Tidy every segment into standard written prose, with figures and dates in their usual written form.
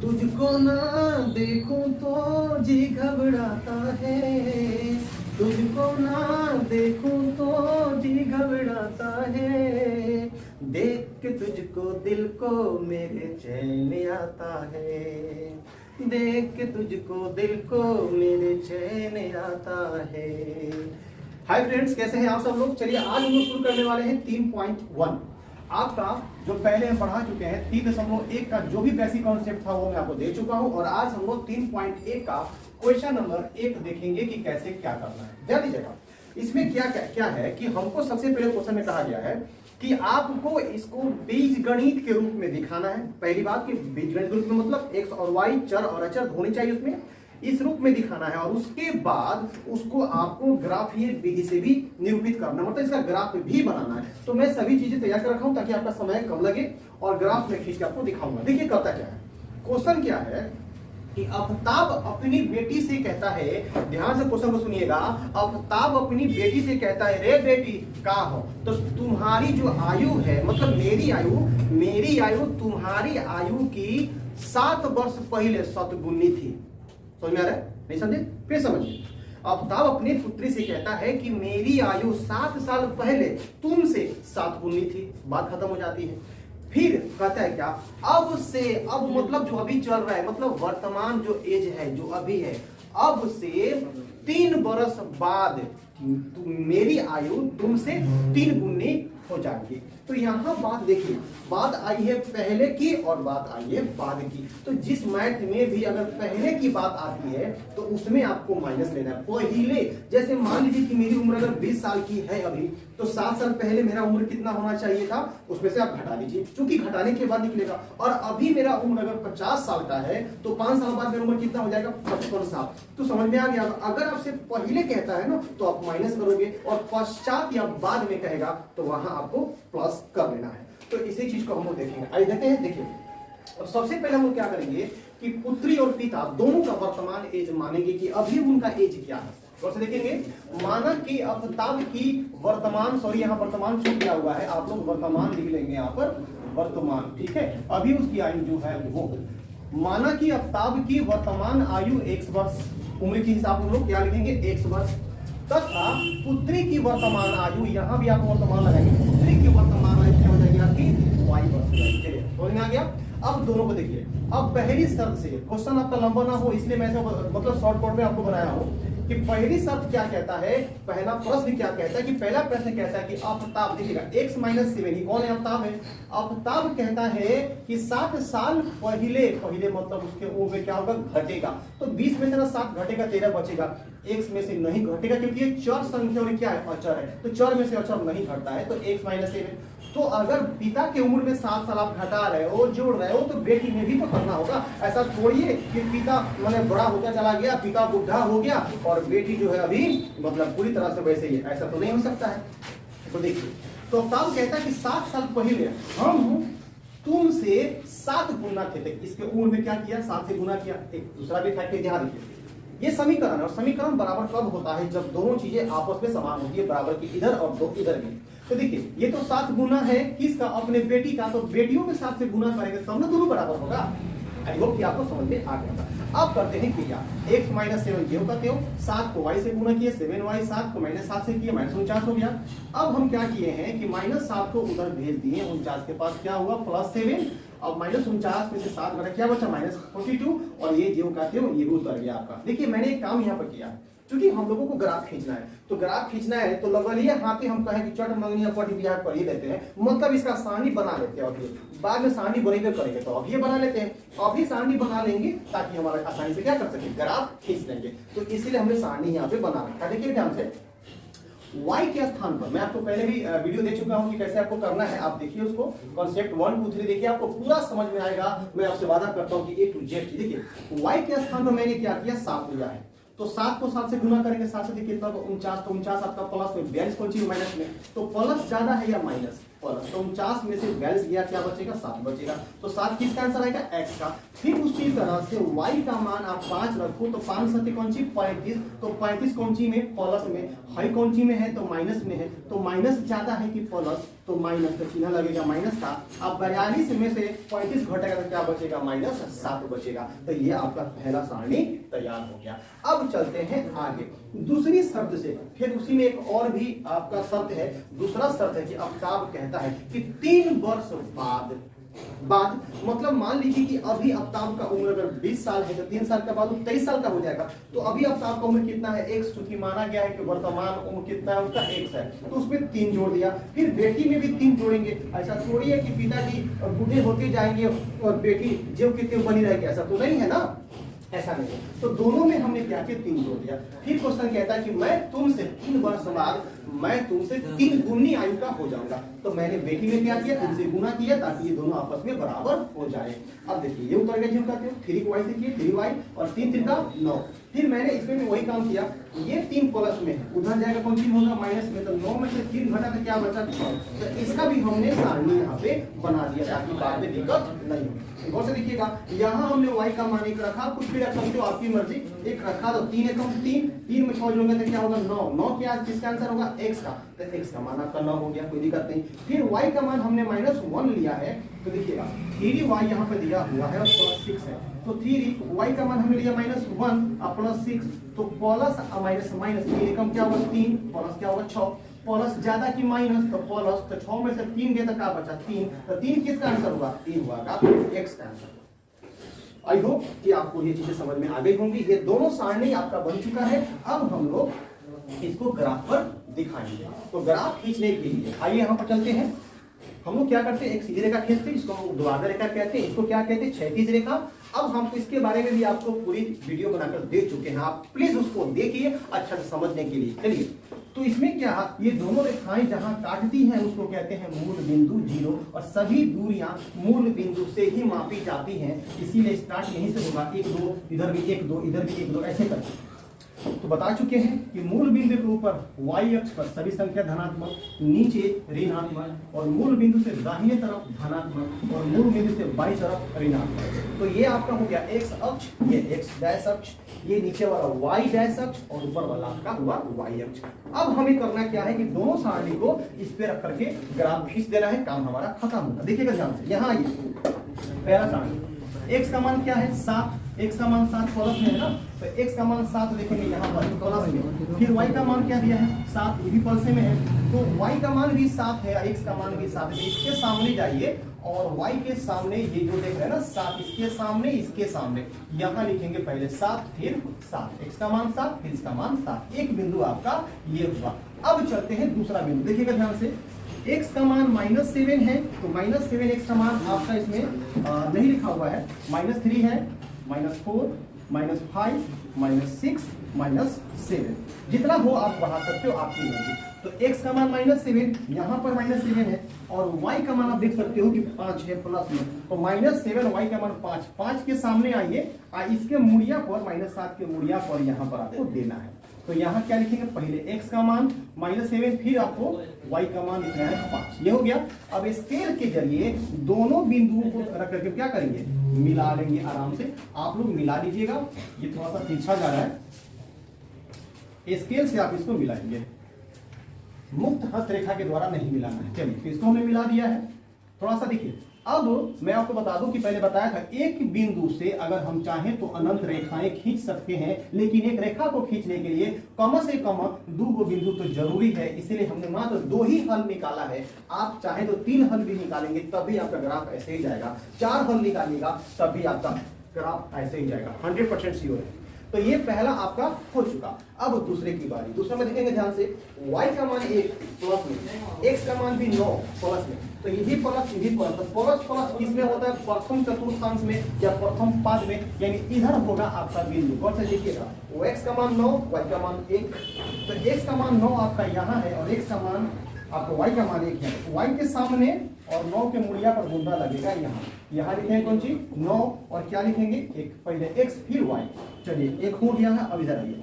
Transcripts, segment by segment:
तुझको ना देखूं तो जी घबराता है, तुझको ना देखूं तो जी घबराता है, देख के तुझको दिल को मेरे चैन आता है, देख के तुझको दिल को मेरे चैन आता है। हाय फ्रेंड्स, कैसे हैं आप सब लोग। चलिए आज हम लोग शुरू करने वाले हैं 3.1। आपका जो पहले हम पढ़ा चुके हैं 3.1 का जो भी बेसिक कॉन्सेप्ट था वो मैं आपको दे चुका हूं, और आज हम लोग 3.1 का क्वेश्चन नंबर 1 देखेंगे कि कैसे क्या करना है। ध्यान दीजिएगा, इसमें क्या क्या क्या है कि हमको सबसे पहले क्वेश्चन में कहा गया है कि आपको इसको बीजगणित के रूप में दिखाना है। पहली बात कि बीजगणित के रूप में मतलब एक्स और वाई चर और अचर होने चाहिए, उसमें इस रूप में दिखाना है, और उसके बाद उसको आपको ग्राफीय विधि से भी निरूपित करना, मतलब इसका ग्राफ भी बनाना है। तो मैं सभी चीजें तैयार कर रखा हूं ताकि आपका समय कम लगे, और ग्राफ में खींच के आपको दिखाऊंगा। देखिए करता क्या है, क्वेश्चन क्या है कि आफ्ताब अपनी बेटी से कहता है, ध्यान से क्वेश्चन को सुनिएगा। आफ्ताब अपनी बेटी से कहता है, रे बेटी का हो, तो तुम्हारी जो आयु है, मतलब मेरी आयु तुम्हारी आयु की 7 वर्ष पहले शतगुनी थी। समझ में आ रहा है? नहीं समझे? फिर समझिए। आफ्ताब अपनी पुत्री से कहता है कि मेरी आयु 7 साल पहले तुमसे 7 गुनी थी। बात खत्म हो जाती है। फिर कहता है क्या, अब से, अब मतलब जो अभी चल रहा है, मतलब वर्तमान जो एज है, जो अभी है, अब से 3 वर्ष बाद मेरी आयु तुमसे 3 गुनी हो जाएगी। तो यहाँ बात देखिए, बात आई है पहले की और बात आई है बाद की। तो जिस मैथ में भी अगर पहले की बात आती है तो उसमें आपको माइनस लेना है। पहले जैसे मान लीजिए कि मेरी उम्र अगर 20 साल की है अभी, तो 7 साल पहले मेरा उम्र कितना होना चाहिए था, उसमें से आप घटा दीजिए, क्योंकि घटाने के बाद निकलेगा। और अभी मेरा उम्र अगर 50 साल का है तो 5 साल बाद मेरा उम्र कितना हो जाएगा, 55 साल। तो समझ में आ गया। अगर आपसे पहले कहता है ना तो आप माइनस करोगे, और पश्चात या बाद में कहेगा तो वहां आपको प्लस कर लेना है। तो इसी चीज को हम लोग देखेंगे। आइए देखते हैं। देखिए, और सबसे पहले हम लोग क्या करेंगे कि पुत्री और पिता दोनों का वर्तमान एज मानेंगे कि अभी उनका एज क्या है। तो देखेंगे, माना कि आफ्ताब की वर्तमान, सॉरी यहाँ वर्तमान छूट गया हुआ है, आप लोग वर्तमान लिख लेंगे यहाँ पर, वर्तमान, ठीक है। अभी उसकी आयु जो है वो, माना कि आफ्ताब की वर्तमान आयु 1 वर्ष, उम्र के हिसाब से हम लोग क्या लिखेंगे, 1 वर्ष, तथा पुत्री की वर्तमान आयु, यहां भी आप वर्तमान लगाएंगे, पुत्री की वर्तमान आयु क्या हो जाएगी आपकी, y वर्ष। चलिए समझ में आ गया। अब दोनों को देखिए। अब पहली शर्त से, क्वेश्चन आपका लंबा ना हो इसलिए मैं ऐसा मतलब शॉर्टकट में आपको बनाया हूं कि पहली शर्त क्या कहता है, पहला प्रश्न क्या कहता है कि पहला प्रश्न कहता है कि आफ्ताब, देखिएगा x - 7, ही कौन है, आफ्ताब है। आफ्ताब कहता है कि 7 साल पहले, पहले मतलब उसके उम्र क्या होगा, घटेगा। तो 20 में से ना 7 घटेगा, 13 बचेगा। x में से नहीं घटेगा क्योंकि ये चर संख्या और क्या है, अचर है, तो चर में से अचर नहीं घटता है, तो x - 7। तो अगर पिता की उम्र में 7 साल आप घटा रहे हो, जोड़ रहे हो, तो बेटी में भी तो करना होगा। ऐसा थोड़ी है कि पिता मैंने बड़ा होता चला गया, पिता बुढ़ा हो गया और बेटी जो है अभी मतलब पूरी तरह से वैसे ही है, ऐसा तो नहीं हो सकता है। तो देखिए, तो आफ्ताब कहता है कि 7 साल पहले हम तुमसे 7 गुना थे। इसके उम्र में क्या किया, 7 से गुना किया। एक दूसरा भी फैक्ट ध्यान रखिए, ये समीकरण है, और समीकरण बराबर कब होता है, जब दोनों चीजें आपस में समान होती है, बराबर की इधर और 2 इधर भी। तो देखिए, ये तो 7 गुना है किसका, अपने बेटी का, तो बेटियों में 7 से गुना करेंगे तब ना दोनों बराबर होगा। आई होप कि आपको समझ में आ गया था। अब करते हैं क्रिया, x - 7 ज्यों का त्यों, 7 को y से गुना किया, 7y, 7 को -7 से किया, -49 हो गया। अब हम क्या किए हैं कि -7 को उधर भेज दिए, 49 के पास क्या हुआ, +7। अब -49 में से 7 घटा क्या बचा, -42, और ये ज्यों का त्यों ये भी उतर गया आपका। देखिए मैंने एक काम यहाँ पर किया, क्योंकि हम लोगों को ग्राफ खींचना है, तो ग्राफ खींचना है तो लगलिए हाथी हम कहें कि चट मंगनी पट बिहार कर ही लेते हैं, मतलब इसका सारणी बना लेते हैं। अभी बाद में सारणी बनेगा करेंगे, तो अभी बना लेते हैं, अभी सारणी बना लेंगे ताकि हमारा आसानी से क्या कर सके, ग्राफ खींच लेंगे। तो इसीलिए हमने सारणी यहाँ पे बना रखा है। देखिए ध्यान से, y के स्थान पर, मैं आपको पहले भी वीडियो दे चुका हूं कि कैसे आपको करना है, आप देखिए उसको, कॉन्सेप्ट 1 2 3 देखिए, आपको पूरा समझ में आएगा। मैं आपसे वादा करता हूं कि A to Z। देखिए y के स्थान पर मैंने क्या किया, 7 लिया है, तो 7 को 7 से गुना करेंगे, 7 से देखिए कितना, 49, तो 49 आपका प्लस में, 42 कौन चीज माइनस में, तो प्लस ज्यादा है या माइनस, प्लस। तो 49 में से 42 गया, क्या बचेगा, 7 बचेगा। तो 7 किसका आंसर आएगा, x का। फिर उसी तरह से y का मान आप 5 रखो, तो 5 7 कौन सी, 35, तो 35 कौन सी में, प्लस में, हाई कौन सी में है, तो माइनस में है, तो माइनस ज्यादा है कि प्लस, तो तो माइनस का चिन्ह लगेगा माइनस का। अब 42 में से 35 घटेगा तो क्या बचेगा, -7 बचेगा। तो ये आपका पहला सारणी तैयार हो गया। अब चलते हैं आगे दूसरी शर्त से, फिर उसी में एक और भी आपका शर्त है। दूसरा शर्त है कि आफ्ताब कहता है कि 3 वर्ष बाद मतलब मान लीजिए कि अभी आफ्ताब का उम्र अगर 20 साल है तो 3 साल का बाद वो 23 साल का हो जाएगा। तो अभी आफ्ताब का उम्र कितना है, x, चूंकि माना गया है कि वर्तमान उम्र कितना है उसका x है, तो उसमें 3 जोड़ दिया। फिर बेटी में भी 3 जोड़ेंगे। ऐसा थोड़ी है कि पिताजी बूढ़े होते जाएंगे और बेटी जो कितने बनी रहेगी, ऐसा तो नहीं है ना, ऐसा नहीं है। तो दोनों में हमने क्या किया, 3 जोड़ दिया। फिर क्वेश्चन कहता है कि मैं तुमसे 3 वर्ष बाद मैं तुमसे 3 गुनी आयु का हो जाऊंगा। तो मैंने बेटी में क्या किया, तुमसे गुना किया ताकि ये दोनों आपस में बराबर हो जाए। अब देखिए ये उतर गया, जो कहते हो 3 को y से किए 3y और 3 3 का 9। फिर मैंने इसमें भी वही काम किया, ये 3 प्लस में है, उधर जाएगा कौन चीज होगा माइनस में, तो 9 में से 3 घटा तो क्या बचा 6। तो इसका भी हमने सारणी यहाँ पे बना दिया ताकि बाद में दिक्कत नहीं हो। गौर से देखिएगा, यहाँ हमने y का मान 1 रखा, कुछ भी रख सकते हो आपकी मर्जी। 1 रखा तो 3 एकम 3, 3 में 6 जोड़ेंगे तो क्या होगा 9। 9 क्या किसका आंसर होगा, x का, तो x का मान आपका 9 हो गया, कोई दिक्कत नहीं। फिर y का मान हमने -1 लिया है, तो देखिएगा 3y यहाँ पे दिया हुआ है और +6 है, तो 3y का मान हमने लिया -1 और +6, तो प्लस माइनस माइनस 3 एकम क्या होगा 3, प्लस क्या होगा 6, प्लस ज्यादा की माइनस तो प्लस, तो 6 में से 3 गए तो क्या बचा 3, तो 3 किसका आंसर होगा, 3 हुआ का x का आंसर। आई होप कि आपको ये चीजें समझ में आ गई होंगी। ये दोनों सारणी आपका बन चुका है। अब हम लोग इसको ग्राफ पर दिखाएंगे। तो ग्राफ खींचने के लिए आइए यहाँ पर चलते हैं। हम लोग क्या करते हैं, एक सीधी रेखा खींचते हैं, इसको हम ऊर्ध्वाधर रेखा कहते हैं, इसको क्या कहते हैं, क्षैतिज रेखा। अब हम इसके बारे में भी आपको पूरी वीडियो बनाकर दे चुके हैं, आप प्लीज उसको देखिए अच्छा से समझने के लिए। चलिए, तो इसमें क्या, ये दोनों रेखाएं जहां काटती हैं उसको कहते हैं मूल बिंदु 0, और सभी दूरियां मूल बिंदु से ही मापी जाती हैं, इसीलिए स्टार्ट यहीं से होगा, 1 2, इधर भी 1 2, इधर भी 1 2, ऐसे करके। तो बता चुके हैं कि मूल बिंदु के ऊपर y अक्ष पर सभी संख्या धनात्मक, नीचे ऋणात्मक, और मूल बिंदु से दाहिने तरफ धनात्मक और मूल बिंदु से बाईं तरफ ऋणात्मक। तो ये आपका हो गया x अक्ष, ये x डैश अक्ष, ये नीचे वाला y डैश अक्ष और ऊपर वाला आपका हुआ y अक्ष। अब हमें करना क्या है कि दोनों सारणी को इस पे रख करके ग्राफ खींच देना है, काम हमारा खत्म होगा। देखिएगा ध्यान से, यहाँ आइए, पहला सारणी x का मान क्या है 7, x का मान 7 प्लस में है ना, तो x का मान 7 देखेंगे यहाँ पर प्लस में। फिर y का मान क्या दिया है 7, ये भी प्लस में है, तो y का मान भी 7 है, x का मान भी 7 है। इसके सामने जाइए और y के सामने ये जो देख रहे हैं ना 7, इसके सामने इसके सामने यहाँ लिखेंगे पहले 7 फिर 7, x का मान 7 फिर इसका मान 7। एक बिंदु आपका ये हुआ। अब चलते हैं दूसरा बिंदु, देखिएगा ध्यान से, x का मान -7 है, तो -7 x का मान आपका इसमें नहीं लिखा हुआ है, -3 है, -4, -5, -6, -7, जितना हो आप बढ़ा सकते हो आपकी मर्जी। तो x का मान -7, यहाँ पर -7 है, और y का मान आप देख सकते हो कि 5 है प्लस में, तो -7 y का मान 5, 5 के सामने आइए, इसके मूड़िया पर -7 के मूड़िया पर यहाँ पर आपको देना है। तो यहाँ क्या लिखेंगे, पहले x का मान -7, फिर आपको y का मान लिखना है 5, ये हो गया। अब स्केल के जरिए दोनों बिंदुओं को रख करके क्या करेंगे, मिला लेंगे आराम से। आप लोग मिला लीजिएगा, ये थोड़ा सा पीछा जा रहा है, स्केल से आप इसको मिलाएंगे, मुक्त हस्त रेखा के द्वारा नहीं मिलाना है। चलिए, तो इसको हमने मिला दिया है। थोड़ा सा देखिए, अब मैं आपको बता दूं कि पहले बताया था एक बिंदु से अगर हम चाहें तो अनंत रेखाएं खींच सकते हैं, लेकिन एक रेखा को खींचने के लिए कम से कम 2 बिंदु तो जरूरी है, इसीलिए हमने मात्र 2 ही हल निकाला है। आप चाहे तो 3 हल भी निकालेंगे तब भी आपका ग्राफ ऐसे ही जाएगा, 4 हल निकालिएगा तब भी आपका ग्राफ ऐसे ही जाएगा, 100% श्योर है। तो ये पहला आपका हो चुका। अब दूसरे की बारी, दूसरा में देखेंगे ध्यान से, y का मान 1 प्लस में, x का मान भी 9 प्लस में, तो यही प्लस यही प्लस, तो प्लस प्लस किसमें होता है, प्रथम चतुर्थांश में या प्रथम पाद में, यानी इधर होगा आपका बिंदु। गौर से देखिएगा, x का मान 9, y का मान 1, तो x का मान 9 आपका यहाँ है और x का मान आपको y का मान 1 है। y के सामने और 9 के मूड़िया पर बूंदा लगेगा, यहाँ लिखेंगे कौन सी 9 और क्या लिखेंगे 1, पहले x फिर y। चलिए 1 हो गया है। अब इधर आइए,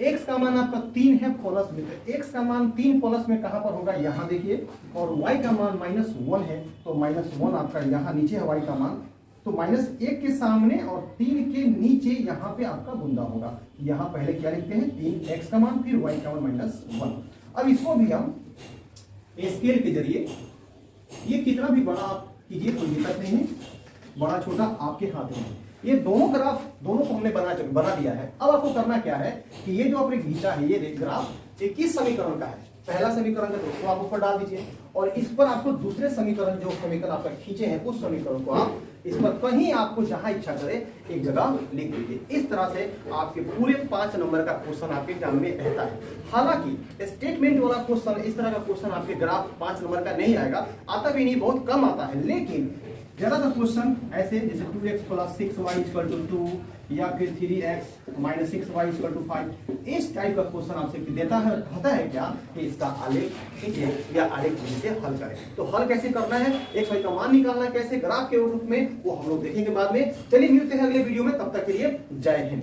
x का मान आपका 3 है प्लस में, तो x का मान 3 प्लस में कहां पर होगा, यहाँ देखिए, और y का मान -1 है, तो -1 आपका यहाँ नीचे है y का मान, तो -1 के सामने और 3 के नीचे यहाँ पे आपका बूंदा होगा। यहाँ पहले क्या लिखते हैं 3 x का मान फिर y का मान -1। अब इसको भी हम स्केल के जरिए ये कितना भी बड़ा आप कीजिए कोई दिक्कत नहीं है, बड़ा छोटा आपके हाथ में है। ये दोनों ग्राफ दोनों को हमने बना दिया है। अब आपको करना क्या है कि ये जो आपने खींचा है ये ग्राफ 21 समीकरण का है। पहला समीकरण का दोस्तों आप ऊपर डाल दीजिए और इस पर आपको दूसरे समीकरण जो समीकरण आपका खींचे हैं उस समीकरण को आप इस पर कहीं आपको जहां इच्छा करे एक जगह लिख दीजिए। इस तरह से आपके पूरे 5 नंबर का क्वेश्चन आपके एग्जाम में रहता है। हालांकि स्टेटमेंट वाला क्वेश्चन, इस तरह का क्वेश्चन आपके ग्राफ 5 नंबर का नहीं आएगा, आता भी नहीं, बहुत कम आता है। लेकिन ज्यादातर क्वेश्चन ऐसे जैसे 2x + 6y = 2 या फिर 3x - 6y = 5, इस टाइप का क्वेश्चन आपसे देता है। कहता है क्या कि इसका आलेख खींचे या आलेख से हल करें। तो हल कैसे करना है, x y का मान निकालना है कैसे ग्राफ के रूप में, वो हम लोग देखेंगे बाद में। चलिए मिलते हैं अगले वीडियो में, तब तक के लिए जय हिंद।